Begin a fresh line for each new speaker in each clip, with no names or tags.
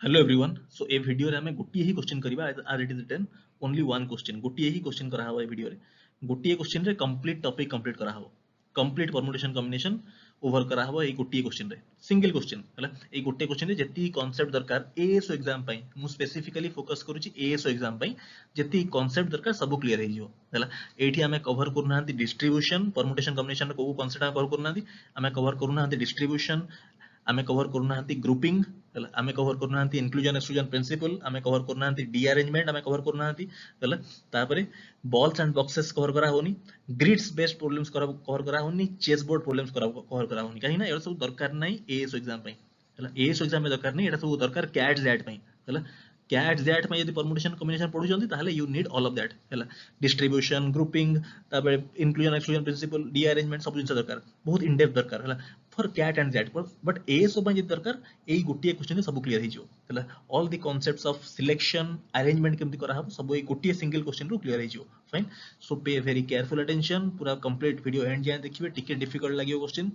Hello everyone. So ए video रे हमें गोटिए ही क्वेश्चन करबा आर it is written only one question गोटिए ही क्वेश्चन करा हवा ए वीडियो रे गोटिए क्वेश्चन रे कंप्लीट टॉपिक कंप्लीट करा हबो कंप्लीट परमुटेशन कॉम्बिनेशन ओवर करा हबो ए गोटिए क्वेश्चन रे सिंगल क्वेश्चन हला ए गोटिए क्वेश्चन रे जति कांसेप्ट दरकार एएसओ एग्जाम पई मु स्पेसिफिकली फोकस करूची एएसओ एग्जाम पई जति कांसेप्ट दरकार सब क्लियर हे जिवो हला एठी हमें कवर करनांती डिस्ट्रीब्यूशन परमुटेशन कॉम्बिनेशन रे को कांसेप्ट कवर करनांती हमें कवर करनांती डिस्ट्रीब्यूशन आमे कवर करनांती ग्रुपिंग हला आमे कवर करनांती इंक्लूजन एक्सक्लूजन प्रिंसिपल आमे कवर करनांती डी अरेंजमेंट आमे कवर करनांती हला तापरे बॉल्स एंड बॉक्सेस कवर करा होनी ग्रिड्स बेस्ड प्रॉब्लम्स कवर करा होनी चेस बोर्ड प्रॉब्लम्स कवर करा होनी काहे ना एरा सब दरकार नै एएसओ एग्जाम पई हला एएसओ एग्जाम में दरकार नै एटा सब दरकार कैट जेड पई हला कैट जेड में यदि परमुटेशन कॉम्बिनेशन पढुचंती ताहले you need all of that हला डिस्ट्रीब्यूशन ग्रुपिंग तापरे inclusion exclusion principle derangement सब जिंस दरकार बहुत इन डेप्थ दरकार हला for CAT and Z but ASO पई जदि दरकार एई गोटिए क्वेश्चन सब क्लियर हे जिवो हला all the concepts of selection arrangement केमति करा हबो सब एई गोटिए सिंगल क्वेश्चन रो क्लियर हे जिवो fine. So pay very careful attention पूरा कंप्लीट वीडियो एंड जाय देखिबे टिके डिफिकल्ट लागियो क्वेश्चन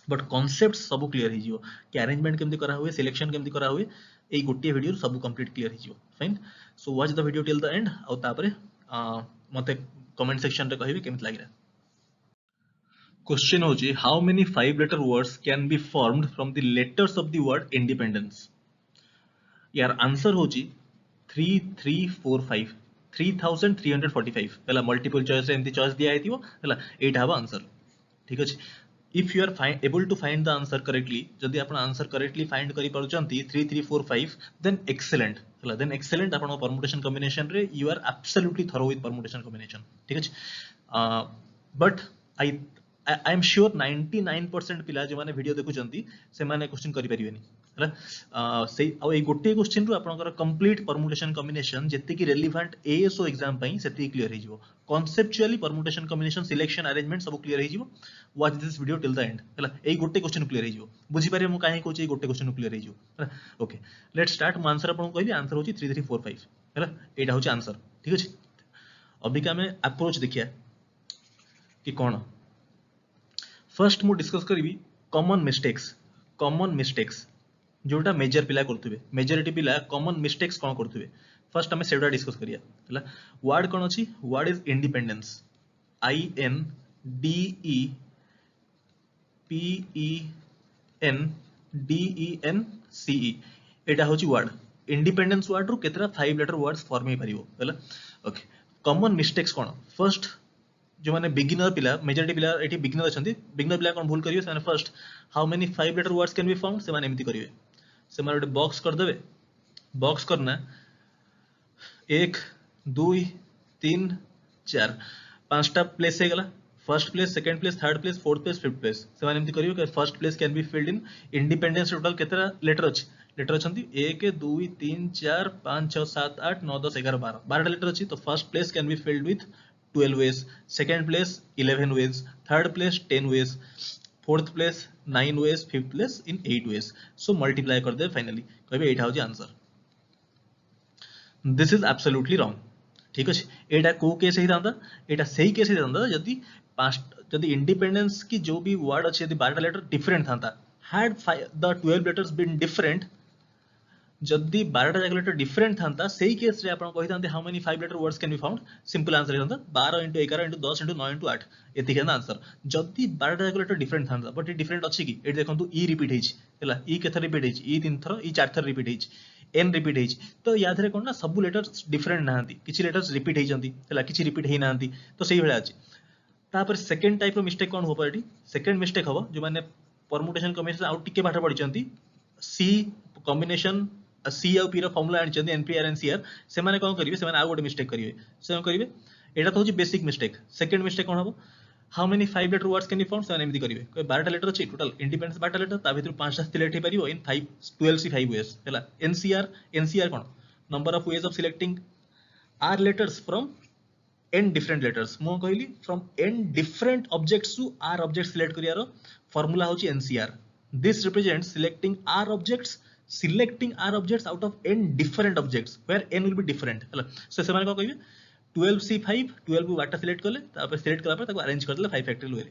बट कॉन्सेप्ट सब क्लियर हे जिवो कि अरेंजमेंट केमति करा हुए सिलेक्शन केमति करा हुए एई गोटिए वीडियो सब कंप्लीट क्लियर हे जिवो fine. So watch the video till the end आ तापरे मते कमेंट सेक्शन रे कहिबे केमति लागिरा। क्वेश्चन होची how many 5 letter words can be formed from the letters of the word independence. यार आंसर होची 3345 3345 हला मल्टीपल चॉइस रे एमती चॉइस दिया हेतिबो हला एटा हबा आंसर ठीक अछि। If you are able to find the answer correctly जदि आपण आंसर करेक्टली फाइंड करि परचंती 3345 देन एक्सीलेंट हला देन एक्सीलेंट आपण परमुटेशन कॉम्बिनेशन रे you are absolutely thorough with permutation combination ठीक अछि। But I I am sure 99% पिला जे माने वीडियो देखुचंती से माने क्वेश्चन करि परिबेनी हला से आ ए गोटे क्वेश्चन रु आपनकर कंप्लीट परमुटेशन कॉम्बिनेशन जति की रेलेवेंट एएसओ एग्जाम पई सेति क्लियर हे जिवो conceptually permutation combination selection arrangement सब क्लियर हे जिवो watch this video till the and हला ए गोटे क्वेश्चन क्लियर हे जिवो बुझी पारे मु काहे कहूची ए गोटे क्वेश्चन क्लियर हे जिवो हला ओके लेट्स स्टार्ट मु आंसर आपन कहबी आंसर होची 3345 हला एटा होची आंसर ठीक अछि। अबिका में अप्रोच देखिया कि कोन फर्स्ट मु डिस्कस करी कॉमन मिस्टेक्स जोटा मेजर पिला करथुबे मेजॉरिटी पिला कॉमन मिस्टेक्स कोन करथुबे फर्स्ट हमें सेटा डिस्कस करिया हला वर्ड कोन अछि word is independence I N D E P E N D E N C E एटा होची वर्ड इंडिपेंडेंस वर्ड रो केतरा 5 लेटर वर्ड्स फॉर्म हे परिबो हला ओके। कॉमन मिस्टेक्स कोन फर्स्ट जो माने बिगिनर पिला मेजॉरिटी पिला एठी बिगिनर अछंती बिगिनर पिला कोन भूल करियो से माने first how many 5 letter words can be found से माने एमति करिवे से माने एक बॉक्स कर देबे बॉक्स करना 1 2 3 4 पांचटा प्लेस हे गला first place second place third place fourth place fifth place से माने एमति करियो कि first place can be filled in independence total केतरा लेटर अछि लेटर अछंती 1 2 3 4 5 6 7 8 9 10 11 12 12 लेटर अछि तो first place can be filled with 12 ways, second place 11 ways, third place 10 ways, fourth place 9 ways, fifth place in 8 ways. So multiply कर दे finally कहबे 8 होची answer. This is absolutely wrong ठीक अछि। एटा को केस हे दांदा एटा सही केस हे दांदा जदी पांच जदी इंडिपेंडेंस की जो भी वर्ड अछि यदि 12 letter different थांता had the 12 letters been different जदी 12 टा लेटर डिफरेंट थांता सही केस रे आपण कहि थांते how many 5 letter words can be found simple answer थांता 12 * 11 * 10 * 9 * 8 एति केना आंसर जदी 12 टा लेटर डिफरेंट थांता बट ए डिफरेंट अछि की एट देखंतु ई रिपीट हेछि हला ई केथर रिपीट हेछि ई 3 थर ई 4 थर रिपीट हेछि एन रिपीट हेछि तो याद रे कोन ना सब लेटर्स डिफरेंट नाहंती किछि लेटर्स रिपीट हेजंती हला किछि रिपीट हे नाहंती तो सही भेला अछि। तापर सेकंड टाइप रो मिस्टेक कोन हो परटी सेकंड मिस्टेक हबो जो माने परमुटेशन कॉम्बिनेशन आउट टिके पाठ पढिचंती सी कॉम्बिनेशन सी और पी रो फार्मूला आनचंदी एनपीआर एनसीआर से माने कोन करिवे से माने आ गोटे मिस्टेक करिवे से कोन करिवे एटा तो होची बेसिक मिस्टेक। सेकंड मिस्टेक कोन हबो how many 5 letter words can be found से माने एमति करिवे कोई 12 टा लेटर अछि टोटल इंडिपेंडेंस 12 टा लेटर ता भीतर 5 टा सिलेक्ट हे परिबो इन 5 12 सी 5 वेज हला एनसीआर कोन number of ways of selecting r letters from n different letters मो कहली from n different objects to r objects select करियारो फार्मूला होची n C r this represents selecting r objects out of n different objects where n will be different हला सो से माने को कहबे 12c5 12 को वाटा सिलेक्ट करले तापर सिलेक्ट करला पर ताको अरेंज कर देले 5 फैक्टोरियल वे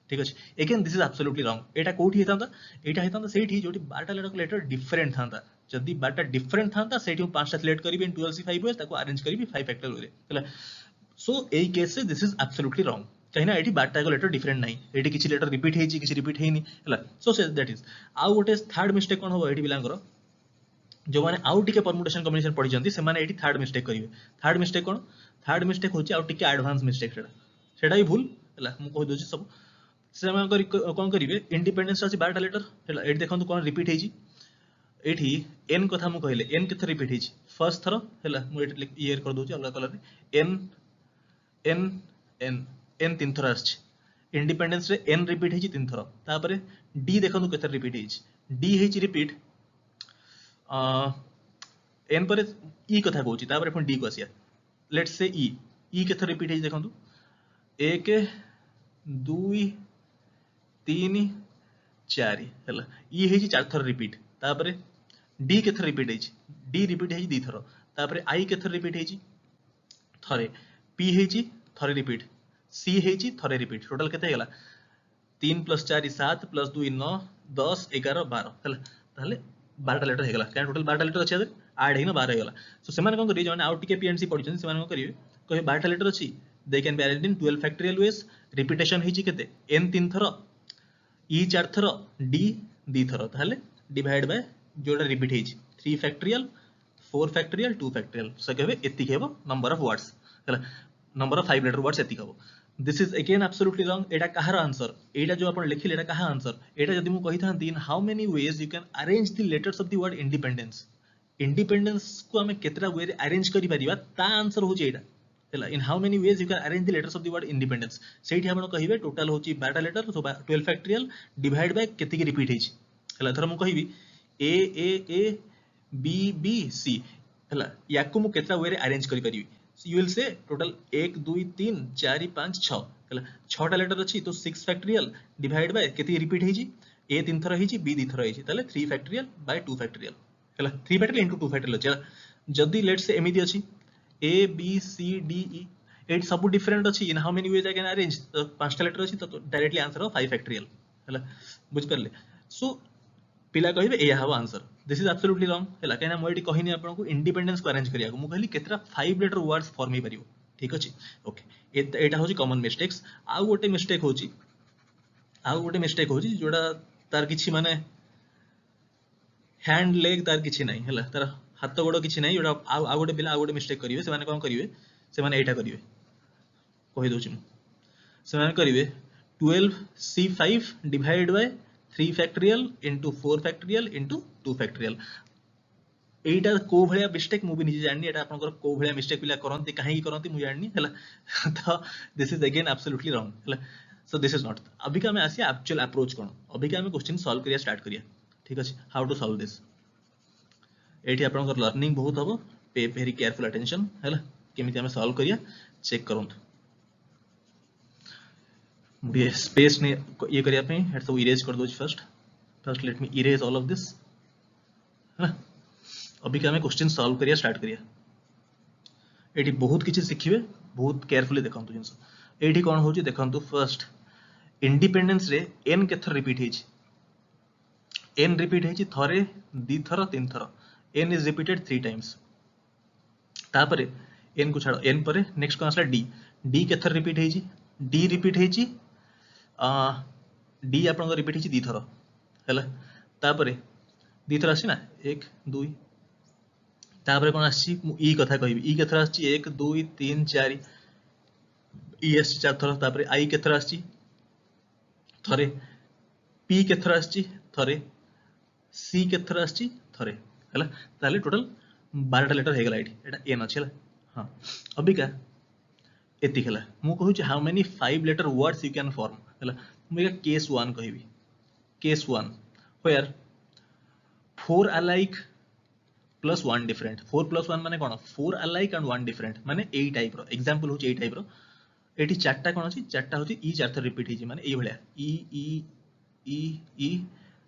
ठीक अछि। Again this is absolutely wrong एटा कोठी हेतांदा सेठी जोटी 12 टा लेटर डिफरेंट थांदा जदि बारटा डिफरेंट था सेठी हम पांचटा सिलेक्ट करी इन 12C5 OS ताको अरेंज करी 5 फैक्टोरियल वे हला सो एई केस से दिस इज एब्सोल्युटली रॉन्ग कहीं ना एठी बारटा को लेटर डिफरेंट नहीं एठी किछि लेटर रिपीट हेछि किछि रिपीट हेनी हला सो से दैट इज आउ गोटे थर्ड मिस्टेक कोन हो एठी बिलांगर जो माने आउ टिके परमुटेशन कॉम्बिनेशन पढी जंती से माने एठी थर्ड मिस्टेक करिवे थर्ड मिस्टेक कोन थर्ड मिस्टेक होछि आउ टिके एडवांस मिस्टेक सेटा भी भूल हला मु कहि दोछि सब से हम कोन करिवे इंडिपेंडेंस अछि 12टा लेटर हला एठी देखंतु कोन रिपीट हेछि एठी n कथा मु कहले n Cathay repeat हेछि first thorough हला मु एठी ईयर कर दोछि अलग कलर रे n n n n तीन थर आछि इंडिपेंडेंस रे n रिपीट हेछि तीन थर तापरे d देखंतु केथे रिपीट हेछि d हेछि रिपीट n पर e कथा कहूछि तापरे अपन d को आसिया let's say e Cathay repeat हेछि देखंतु 1 2 3 4 हला e हेछि चार थर रिपीट तापरे d केथे रिपीट हेछि d रिपीट हेछि दी थर तापरे i केथे रिपीट हेछि थरे p हेछि थरे रिपीट c हेछि थरे रिपीट टोटल केते गेला 3 + 4 7 + 2 9 10 11 12 हला ताले 12टा लेटर हे गेला काय टोटल 12टा लेटर अछि ऐड हेना 12 हे गेला सो सेमान कोन करी जने आउट के पीएनसी पढि छन सेमान कोन करिवे कहे 12टा लेटर अछि they can be arranged in 12 factorial ways repetition हेछि केते n 3 थर e 4 थर d दी थर ताले डिवाइड बाय जोडा रिपीट हेछि 3 फैक्टोरियल 4 फैक्टोरियल 2 फैक्टोरियल से कहबे एति हेबो नंबर ऑफ वर्ड्स हला नंबर ऑफ 5 लेटर वर्ड्स एति हेबो this is again absolutely wrong Etah Kahar answer एटा जो आपण लिखिले एटा कहा आंसर एटा जदि मु कहि थांती in how many ways you can arrange the letters of the word independence independence को हमें केतरा वे रे अरेंज करि परिबा ता आंसर होची एटा हला in how many ways you can arrange the letters of the word independence सेठी आपण कहिबे टोटल होची 12टा letter so 12 factorial divide by केते की रिपीट हेची हला थर मु कहिबी a b b c हला याकु मु केतरा वे रे अरेंज करि परिबी you will say total 1 2 3 4 5 6 हला 6टा लेटर अछि तो 6 फैक्टोरियल डिवाइड बाय केते रिपीट हेछि a 3 थर हेछि b 2 थर हेछि ताले 3 फैक्टोरियल बाय 2 फैक्टोरियल हला 3 फैक्टोरियल इनटू 2 फैक्टोरियल अछि जदी लेट्स से एमिति अछि a b c d e 8 सब डिफरेंट अछि इन how many ways I can arrange तो 5टा लेटर अछि तो डायरेक्टली आंसर हो 5 फैक्टोरियल हला बुझ परले सो पिला कहिबे एया हवा answer this is absolutely wrong हला कहना मो एटी कहिनी आपन को इंडिपेंडेंस को अरेंज करिया को मु कहली केतरा 5 लेटर वर्ड्स फॉर्म हे परियो ठीक अछि ओके एटा होची कॉमन मिस्टेक्स आ गोटे मिस्टेक होची जोडा तार किछि माने हैंड लेग तार किछि नाही हला तार हाथ गोड़ किछि नाही जोडा आ गोटे पिला आ गोटे मिस्टेक करिवे से माने कोन करिवे से माने एटा करिवे कहि दोछि मु से माने करिवे 12C5 divide by 3 factorial into 4 factorial into 2 factorial एटा को भलिया मिस्टेक मु भी निजे जाननी एटा आपन को भलिया मिस्टेक पिला करंती काहे करंती मु जाननी हला तो this is again absolutely wrong हला सो दिस इज नॉट अभी का मैं आसी एक्चुअल अप्रोच कोन अभी का मैं क्वेश्चन सॉल्व करिया स्टार्ट करिया ठीक अछि हाउ टू सॉल्व दिस एठी आपन को लर्निंग बहुत हबो पे वेरी केयरफुल अटेंशन हला केमिति हमें सॉल्व करिया चेक करंतु मुझे स्पेस ने ये करिया पे हेड सब इरेज कर दो first let me erase all of this है ना अभी क्या मैं क्वेश्चन सॉल्व करिया स्टार्ट करिया एठी बहुत किछि सिखिबे बहुत केयरफुली देखंतु जिंस एठी कोन होची देखंतु फर्स्ट इंडिपेंडेंस रे n केथर रिपीट हेछि n रिपीट हेछि थरे दी थर तीन थर n इज रिपीटेड 3 टाइम्स तापरे n को छाड़ो n परे नेक्स्ट कोन आसला d केथर रिपीट हेछि d रिपीट हेछि डी आपन रिपीट हेछि दी थर हैला तापरे दी थर आसी ना 1 2 तापरे कोन आसी ई कथा कहबी ई केथर आसी 1 2 3 4 ई एस 4 थर तापरे आई केथर आसी थरे पी केथर आसी थरे सी केथर आसी थरे हैला ताले टोटल 12टा लेटर हे गेला एटा एन अछि हैला हां अभी का एति खेला मु कहू छी how many 5 letter words you can form हैला मुगा केस 1 कहबी case 1 where 4 alike plus 1 different 4 + 1 माने कोन 4 अलाइक एंड 1 डिफरेंट माने एई टाइप रो एग्जांपल होची एई टाइप रो एठी चारटा कोन अछि चारटा होची ई चार थर रिपीट हेची माने एई भलिया ई ई ई ई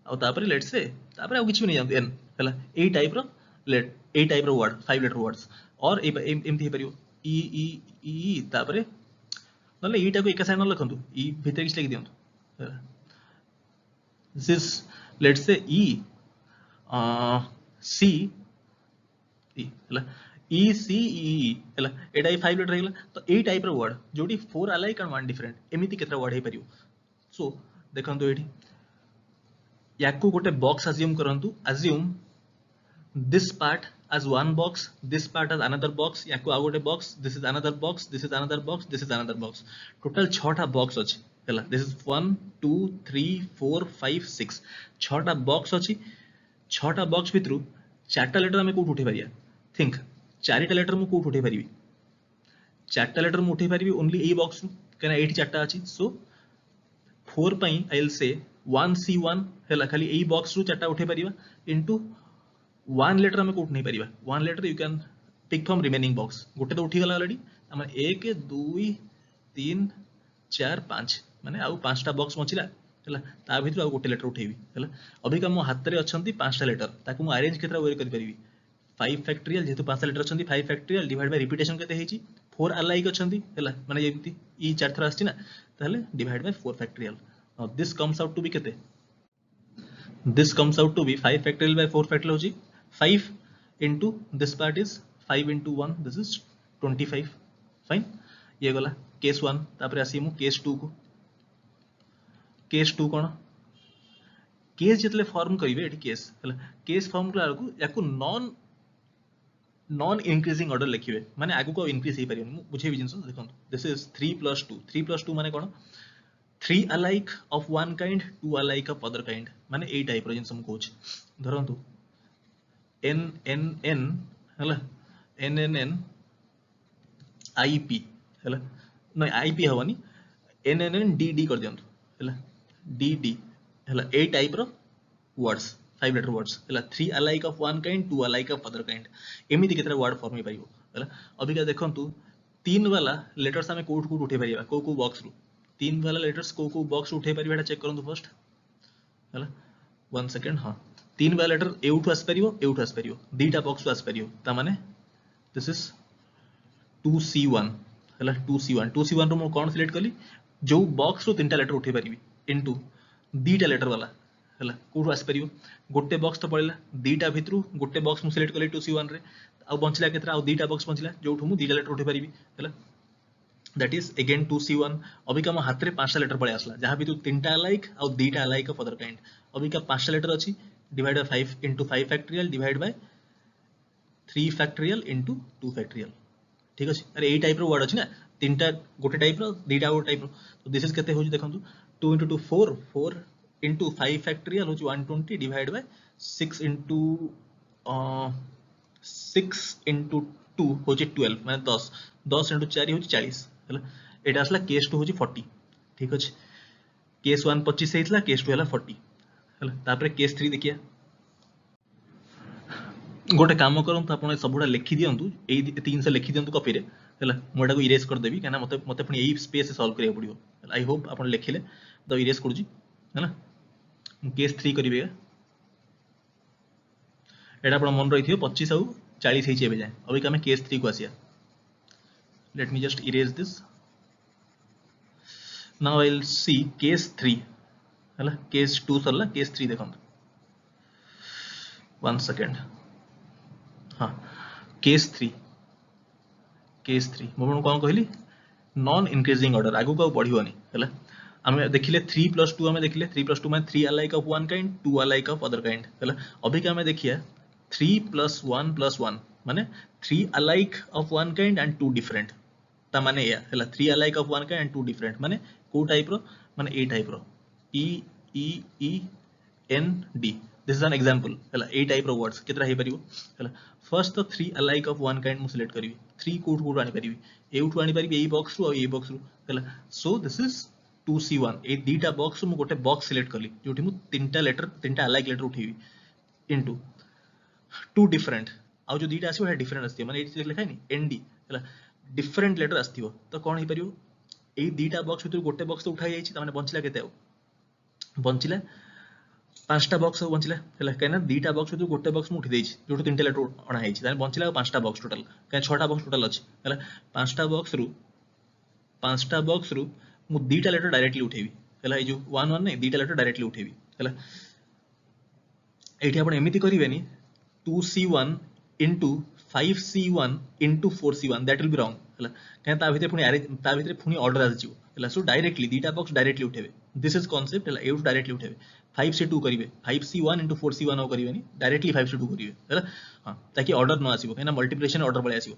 आ तापर लेट्स से तापर आ किछ भी नै जानते एन हैला एई टाइप रो एई टाइप रो वर्ड 5 लेटर वर्ड्स और एमथि हे परियो ई ई ई तापरे नले ईटा को एक साइड न लिखंतु ई भीतर किछ लिख दियंतु दिस इज लेट्स से ई सी ई हला ई सी ई हला एटा 5 लेटर हेला तो ए टाइप रो वर्ड जोटी 4 अलाइक एंड 1 डिफरेंट एमिति केतरा वर्ड हे परियो सो देखंतु एठी याकू गोटे बॉक्स अज्यूम करंतु assume this part as one box, this part as another box, याकू आउ गोटे box, this is another box, this is another box, this is another box. Total 6टा box अछि हैला this is 1 2 3 4 5 6 6टा box अछि 6टा box भितरु 4टा letter हमें कोठ उठे परिया think 4टा letter मु कोठ उठे परिबी 4टा लेटर मु उठे परिबी ओनली ए बॉक्स केना 8 4टा अछि सो 4 पई आई विल से 1c1 हैला खाली ए बॉक्स रु 4टा उठे परिबा इनटू 1 लेटर हमें कोठ नहीं परिबा 1 letter you can pick from remaining box गोटे तो उठी गला ऑलरेडी हम 1 2 3 4 5 माने आउ 5टा बॉक्स बचिला हैला ता भीतर आउ गोटे लेटर उठेबी हैला अभी का मो हाथ रे अछंती 5टा लेटर ताकू मो अरेंज केतरा वे करि परिबी 5 फैक्टोरियल जेतु 5टा लेटर अछंती 5 फैक्टोरियल डिवाइड बाय रिपीटेशन केते हेची 4 अलाइक अछंती हैला माने जेमती ई 4 थरा आछि ना ताले divide by 4 factorial now this comes out to be केते this comes out to be 5 factorial by 4 factorial होची 5 into this part is 5 into 1 this is 25 fine ये गला केस 1 तापरे आसी मु केस 2 को केस 2 कोन केस जितले फॉर्म करिवे एठी केस हला केस फॉर्म कला को याकू नॉन इंक्रीजिंग ऑर्डर लिखिवे माने आगु को इंक्रीज हे परियो मु बुझे भी जिंस देखो दिस इज 3 + 2 माने कोन 3 alike of one kind 2 alike of other kind माने ए टाइप रो जिंस हम कोच धरंतु n n n हला n n n ip हला नै ip हवनी n n n d d कर दियंतु हला d d हला ए टाइप रो वर्ड्स 5 लेटर वर्ड्स हला 3 alike of one kind 2 alike of other kind एमिति केतरा वर्ड फॉर्म हे पाइबो हला अभी का देखंतु 3 वाला लेटर्स हमें कोड कोड उठे परिबा को बॉक्स रो 3 वाला लेटर्स को बॉक्स उठे परिबा एटा चेक करंतु फर्स्ट हला 1 सेकंड हां 3 वाला लेटर एउठु आस परियो दीटा बॉक्स आस परियो ता माने दिस इज 2c1 हला 2c1 रो मो कोन सिलेक्ट कली जो बॉक्स रो 3टा लेटर उठे परिबी इनटू दीटा लेटर वाला हला कोठु आस परियो गोटे बॉक्स तो पड़िला दीटा भितरु गोटे बॉक्स मु सिलेक्ट कली 2c1 रे आ बंचला केतरा आ दीटा बॉक्स बंचला जोठु मु दीटा लेटर उठे परिबी हला that is again 2c1 अभी का मो हाथ रे 5टा लेटर पळे आसला जहां भी तू 3टा अलाइक और 2टा अलाइक ऑफ अदर काइंड अभी का 5टा लेटर अछि divide by 5 into 5 factorial divide by 3 factorial into 2 factorial ठीक अछि अरे ए टाइप रो वर्ड अछि ना 3टा गोटे टाइप रो 2टा गोटे टाइप रो तो दिस इज केते होजी देखंतु 2 into 2 4 4 into 5 फैक्टोरियल होजी 120 डिवाइड बाय 6 into 6 into 2 होजी 12 माने 10 10 into 4 होजी 40 हला एटा असला केस 2 होजी 40 ठीक अछि केस 1 25 हेतला केस 2 हला 40 हला तापरे केस 3 देखिया गोटे काम करम त आपण सबुडा लिखि दियंतु ए 3 से लिखि दियंतु कॉपी रे हला मोटा को इरेज कर देबी काना मते मते पनि एई स्पेस से सॉल्व करिया पड़ियो आई होप आपण लिखिले तो इरेज करूजी हला केस 3 करिवे एटा आपण मन रहिथियो 25 और 40 हेछि एबे जाय अबे का केस 3 को आसिया let me just erase this now I'll see case 3 हला case 2 सरला case 3 देखंतु 1 second हां case 3 मोबन कोन कहली नॉन इंक्रीजिंग ऑर्डर आगु को बढ़ियोनी हला हमें देखिले 3 + 2 हमें देखिले 3 + 2 माने 3 alike of one kind 2 alike of other kind हला अभी का हमें देखिया 3 + 1 + 1 माने 3 alike of one kind and 2 different ता माने या हला 3 alike of one kind and 2 different माने को टाइप रो माने ए टाइप रो e e e n d this is an example हला ए टाइप रो वर्ड्स केतरा हे परिबो हला फर्स्ट तो 3 alike of one kind मु सिलेक्ट करबी 3 कोड आनी परिबी एउठु आनी परिबी ए बॉक्स रो ए बॉक्स रो हला सो दिस इज 2c1 ए दीटा बॉक्स मु गोटे बॉक्स सिलेक्ट करली जोठी मु 3टा लेटर 3टा alike लेटर उठेबी इनटू 2 डिफरेंट आ जो दीटा आसी है डिफरेंट आसी माने एठी लिखा है नी nd हला डिफरेंट लेटर आस्थिबो तो कोन हे परियो ए दीटा बॉक्स भितर गोटे बॉक्स तो उठाई जाईछि त माने बंचिला केते बंचिला 5टा बॉक्स बंचिला हला केना दीटा बॉक्स भितर गोटे बॉक्स मु उठी देछि जोटो 3टा लेटर अणा आइछि त बंचिला 5टा बॉक्स टोटल के 6टा बॉक्स टोटल अछि हला 5टा बॉक्स रु मु दीटा लेटर डायरेक्टली उठेबी हला ए जो 1 1 नै दीटा लेटर डायरेक्टली उठेबी हला एठी आपण एमिति करिवेनी 2c1 into 5c1 into 4c1 that will be wrong ହେଲା କାହିଁ ତା ଭିତରେ ପୁଣି ତା ଭିତରେ ପୁଣି order ଆସିଯିବ ହେଲା so directly ଦିଟା box directly उठेबे this is concept ହେଲା एउ directly उठेबे 5c2 करिवे 5c1 into 4c1 ଆଉ करिवेनी directly 5c2 करिवे ହେଲା हां ताकि order न आसीबो काहे ना मल्टीप्लिकेशन order पळे आसीबो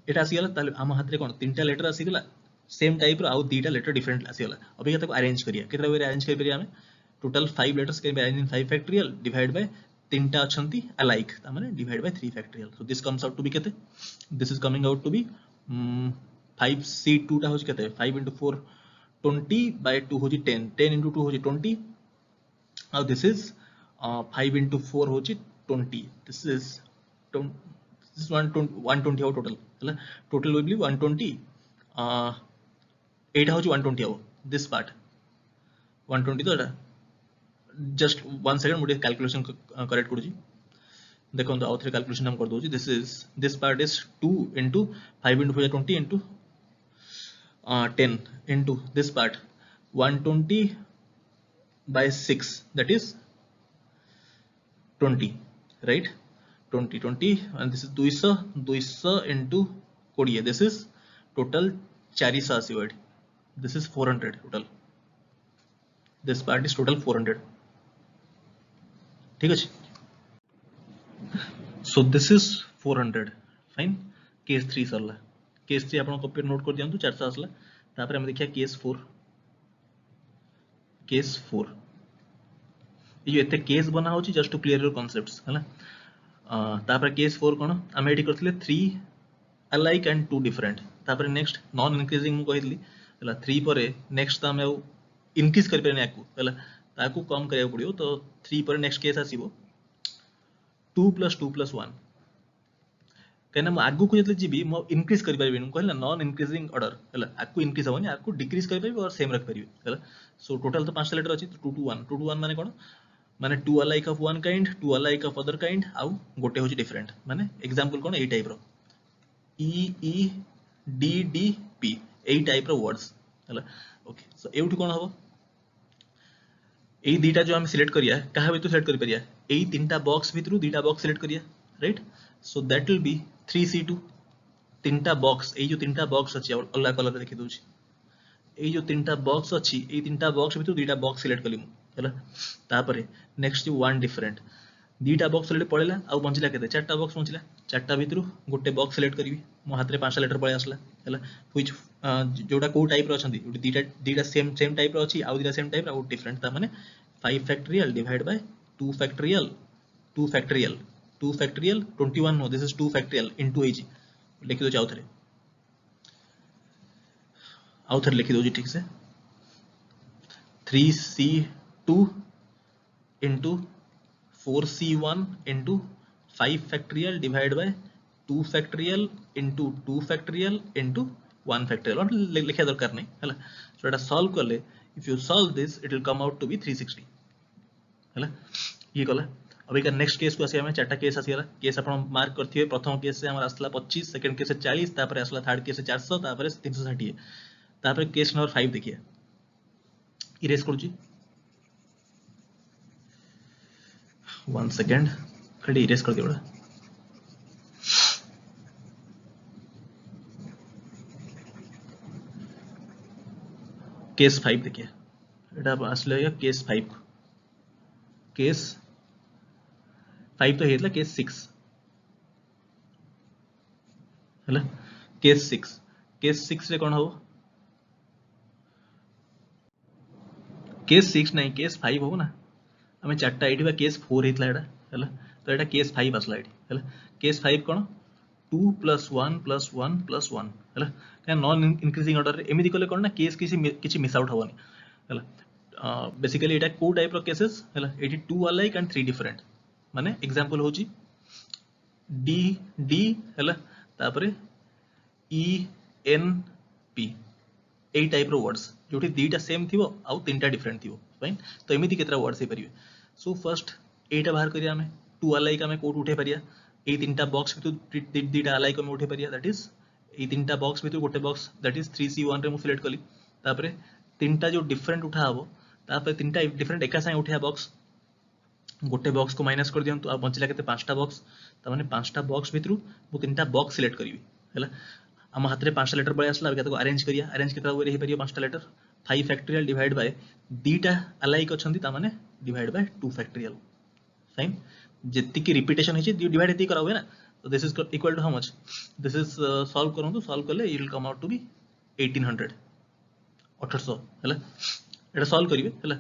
एटा आसी गेला ताले हम हाथ रे कोन तीनटा लेटर आसी गेला सेम टाइप रो आउ दीटा लेटर डिफरेंट आसी गेला अभी ताको अरेंज करिया केतरा वे अरेंज कर परिया हमें total 5 letters can be arrange in 5 factorial divide by तीनटा अछंती अलाइक ता माने divide by 3 factorial so this comes out to be केते this is coming out to be 5c2 टा होची केते 5 into 4 20 by 2 होची 10 10 into 2 होची 20 now this is 5 into 4 होची 20 this is 120 हो टोटल हला टोटल विल बी 120 एटा होची 120 हो दिस पार्ट 120 तो एटा जस्ट 1 सेकंड मुझे कैलकुलेशन करेक्ट करूची देखो तो आउथरे कैलकुलेशन हम कर दोची this part is 2 into 5 into 4 20 into 10 into this part 120 by 6 that is 20 right 20 and this is 200 into 20 this is total 400 आसीबो this is 400 total this part is total 400 ठीक अछि so this is 400 fine case 3 Sarla case 3 आपण copy note कर दियंतु 400 आसला तापर हम देखिया case 4 ये जो एते केस बना होची just to clear your concepts हला तापर केस 4 कोन हम एडी करथले 3 अलाइक एंड 2 डिफरेंट तापर नेक्स्ट नॉन इंक्रीजिंग मु कहितली हला 3 परे नेक्स्ट त हम इंक्रीज कर परने याकू हला ताकू कम करिया पड़ियो तो 3 परे नेक्स्ट केस आसीबो 2 + 2 + 1 कहना म आगु को जतले जीबी म इंक्रीज करि परबे न कहला नॉन इंक्रीजिंग ऑर्डर हला आगु इंक्रीज होनी आगु डिक्रीज करि परबे और सेम रख परबे हला सो टोटल तो 5 लेटर अछि 2 to 1 माने कोन माने 2 alike of one kind 2 alike of other kind आउ गोटे होची डिफरेंट माने एग्जांपल कोन ए टाइप रो ई डी डी पी ए टाइप रो वर्ड्स हला ओके सो एउठी कोन हबो ए दीटा जो हम सिलेक्ट करिया कहा भी तो सिलेक्ट करि परिया ए तीनटा बॉक्स भितरु दीटा बॉक्स सिलेक्ट करिया right so that will be 3c2 तीनटा बॉक्स ए जो तीनटा बॉक्स अछि अलग कलर देखि दोछि ए जो तीनटा बॉक्स अछि ए तीनटा बॉक्स भितरु दीटा बॉक्स सिलेक्ट कलिमु हला तापरे नेक्स्ट वन डिफरेंट दीटा बॉक्स सिलेक्ट पड़ेला आ बंचिला केते चारटा बॉक्स बंचिला चारटा भितरु गोटे बॉक्स सिलेक्ट करबी मो हाथ रे 5 लेटर पळे आसला हला व्हिच जोडा को टाइप रो अछंती दीटा सेम टाइप रो अछि आ दीटा सेम टाइप रो डिफरेंट ता माने 5 factorial divide by 2 factorial 2 factorial 2 factorial 21 no this is 2 factorial into as लिखि दो आउथरे लिखि दो ठीक से 3c2 into 4c1 into 5 factorial divided by 2 factorial into 2 factorial into 1 factorial और लिखा दरकार नहीं हला सो एटा सॉल्व करले if you solve this it will come out to be 360 हला ये कला अभी का नेक्स्ट केस को आसी हमें चारटा केस आसी गला केस आपण मार्क करथिबे प्रथम केस से हमर आसला 25 सेकंड केस से 40 तापर आसला थर्ड केस से 400 तापर 360 तापर केस नंबर 5 देखिए इरेज करूची 1 सेकंड खड़ी इरेज कर दियोड़ा केस 5 देखिए एटा आसले केस 5 केस 5 तो हेतला केस 6 हला केस 6 रे कोन हो केस 6 नहीं केस 5 हो ना हमें चारटा एठी बा केस 4 हेतला एटा हला तो एटा केस 5 आसला एठी हला केस 5 कोन 2 + 1 + 1 + 1 हला का नॉन इंक्रीजिंग ऑर्डर रे एमिति कले कोन ना केस किछि मिस आउट होवनी हला बेसिकली एटा को टाइप रो केसेस हला एठी 2 अलाइक एंड 3 डिफरेंट माने एग्जांपल होची डी डी हला तापरे ई एन पी ए टाइप रो वर्ड्स जोठी दीटा सेम थिवो आउ तीनटा डिफरेंट थिवो फाइन तो एमिति केतरा वर्ड्स हे परिबे सो फर्स्ट एटा बाहर करिया हमें 2 अलाइक हमें कोड उठे परिया ए तीनटा बॉक्स भितु दीटा अलाइक हमें उठे परिया दैट इज ए तीनटा बॉक्स भितु गोटे बॉक्स दैट इज 3c1 रे मु सिलेक्ट कली तापरे तीनटा जो डिफरेंट उठा हबो तापरे तीनटा डिफरेंट एका साइ उठिया बॉक्स गोटे बॉक्स को माइनस कर दियंतु आ बंचला केते पांचटा बॉक्स त माने पांचटा बॉक्स भितरु मु तीनटा बॉक्स सिलेक्ट करिवि हैला हम हाथ रे पांचटा लेटर पळे आसला केते को अरेंज करिया अरेंज केते वे रे परियो पांचटा लेटर 5 फैक्टोरियल डिवाइड बाय दीटा अलाइक अछंती त माने डिवाइड बाय 2 फैक्टोरियल फाइन जेति की रिपीटेशन है डिवाइड एति करा हुए ना तो this is equal to how much this is solve करंतु सॉल्व करले it will come out to be 1800 1800 हैला एटा सॉल्व करिवे हैला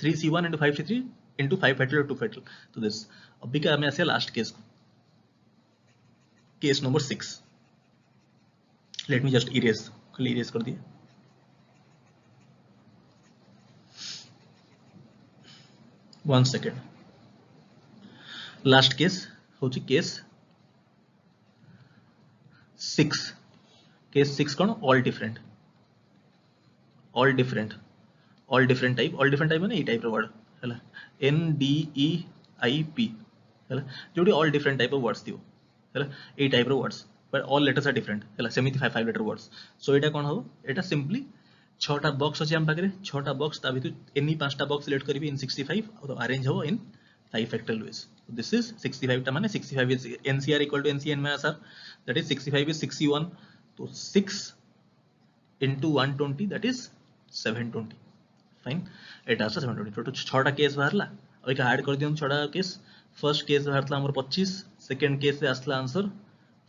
3c1 into 5c3 into 5 factorial 2 factorial तो दिस अभी का हमें आसे लास्ट केस को case number 6 let me just erase खाली इरेज कर दिए वन सेकेंड लास्ट केस होची केस 6 केस 6 कौन ऑल डिफरेंट टाइप माने ई टाइप रो वर्ड हैला NDEIP हैला जोडी all different type of words दियो हैला ए टाइप रो words but all letters are different हैला सेमिति 5 लेटर वर्ड्स सो एटा कोन हो एटा सिंपली 6टा बॉक्स अछि हम पाकरे 6टा बॉक्स ता भितु एनी 5टा बॉक्स सिलेक्ट करबी इन 65 और अरेंज हो in 5 factorial ways this is 65 टा माने 65 is NCR equal to NCN minus R that is 65 is 61 तो 6 into 120 that is 720 फाइन एटा आसा 720 टोटल 6टा केस बाहरला अब एक ऐड कर दियम 6टा केस फर्स्ट केस बाहरला हमर 25 सेकंड केस रे आसला आंसर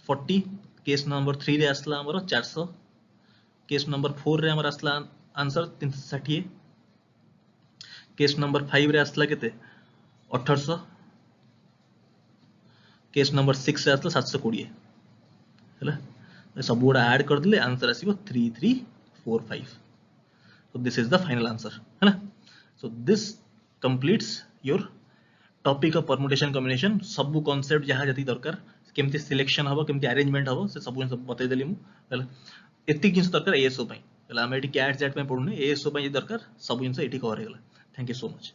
40 केस नंबर 3 रे आसला हमर 400 केस नंबर 4 रे हमर आसला आंसर 360 केस नंबर 5 रे आसला केते 1800 केस नंबर 6 रे आसला 720 हैला सब गुड़ा ऐड कर दिले answer आसीबो 3345 so this is the final answer है ना so this completes your topic of permutation combination सब concept जहाँ जति दरकार केमती सिलेक्शन हबो केमती अरेंजमेंट हबो से सब बतै देली मु हैला एति किछ दरकार एएसओ पई हैला हम एटी कैट जेट में पढुने एएसओ पई दरकार सब जिंस एटी कवर हेला थैंक यू सो मच।